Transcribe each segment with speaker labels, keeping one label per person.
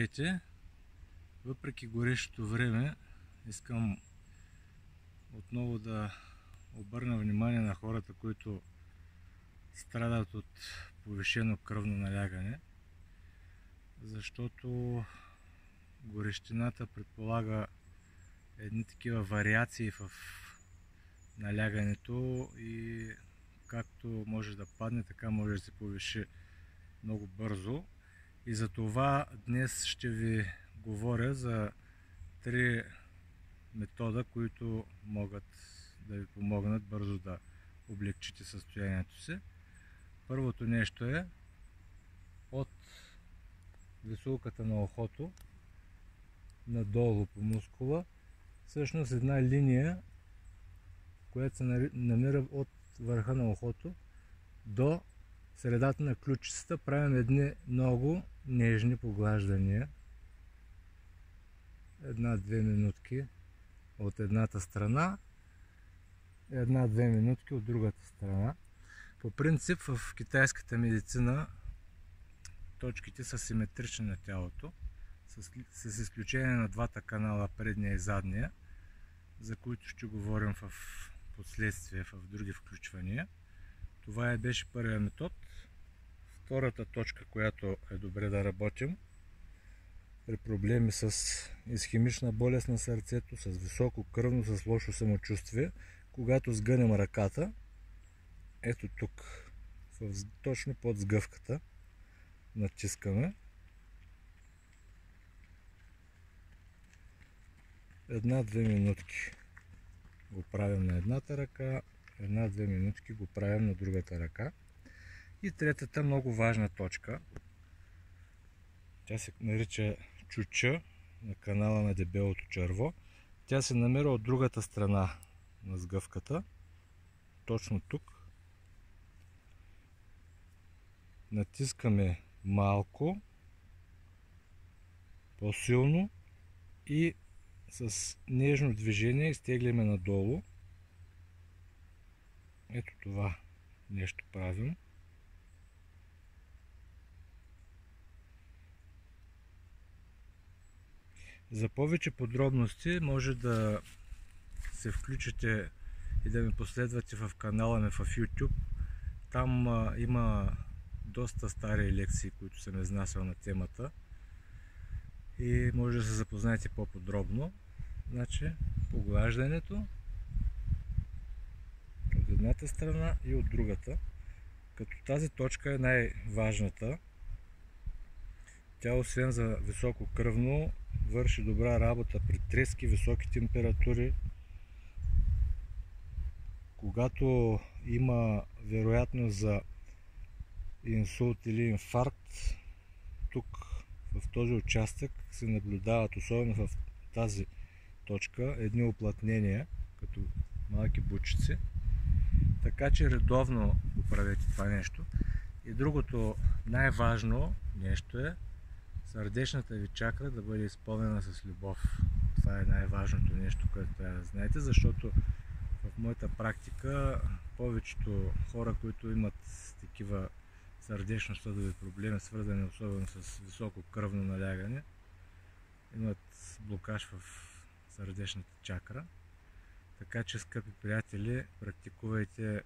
Speaker 1: Здравейте! Въпреки горещото време, искам отново да обърна внимание на хората, които страдат от повишено кръвно налягане, защото горещината предполага едни такива вариации в налягането и както може да падне, така може да се повиши много бързо. И за това днес ще ви говоря за 3 метода, които могат да ви помогнат бързо да облегчите състоянието си. Първото нещо е от висулката на ухото надолу по мускула, всъщност една линия, която се намира от върха на ухото до средата на ключицата. Правим едни много нежни поглаждания. 1-2 минутки от едната страна, 1-2 минутки от другата страна. По принцип в китайската медицина точките са симетрични на тялото, с изключение на двата канала, предния и задния, за които ще говорим в последствие в други включвания. Това беше първия метод. Втората точка, която е добре да работим при проблеми с исхемична болест на сърцето, с високо кръвно, с лошо самочувствие, когато сгънем ръката, ето тук, точно под сгъвката, натискаме. 1-2 минутки го правим на едната ръка, 1-2 минутки го правим на другата ръка. И третата много важна точка, тя се нарича чуча на канала на дебелото черво. Тя се намира от другата страна на сгъвката, точно тук. Натискаме малко, по-силно и с нежно движение изтегляме надолу. Ето това нещо правим. За повече подробности може да се включите и да ме последвате в канала ми в YouTube. Там има доста стари лекции, които съм изнасял на темата и може да се запознаете по-подробно. Значи, поглаждането от едната страна и от другата, като тази точка е най-важната. Тя освен за високо кръвно върши добра работа при трески, високи температури. Когато има вероятност за инсулт или инфаркт, тук в този участък се наблюдават, особено в тази точка, едни уплътнения, като малки бучици. Така че редовно го правете това нещо. И другото най-важно нещо е сърдечната ви чакра да бъде изпълнена с любов. Това е най-важното нещо, което трябва да знаете, защото в моята практика повечето хора, които имат такива сърдечно-съдови проблеми, свързани особено с високо кръвно налягане, имат блокаж в сърдечната чакра. Така че, скъпи приятели, практикувайте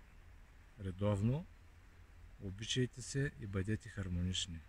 Speaker 1: редовно, обичайте се и бъдете хармонични.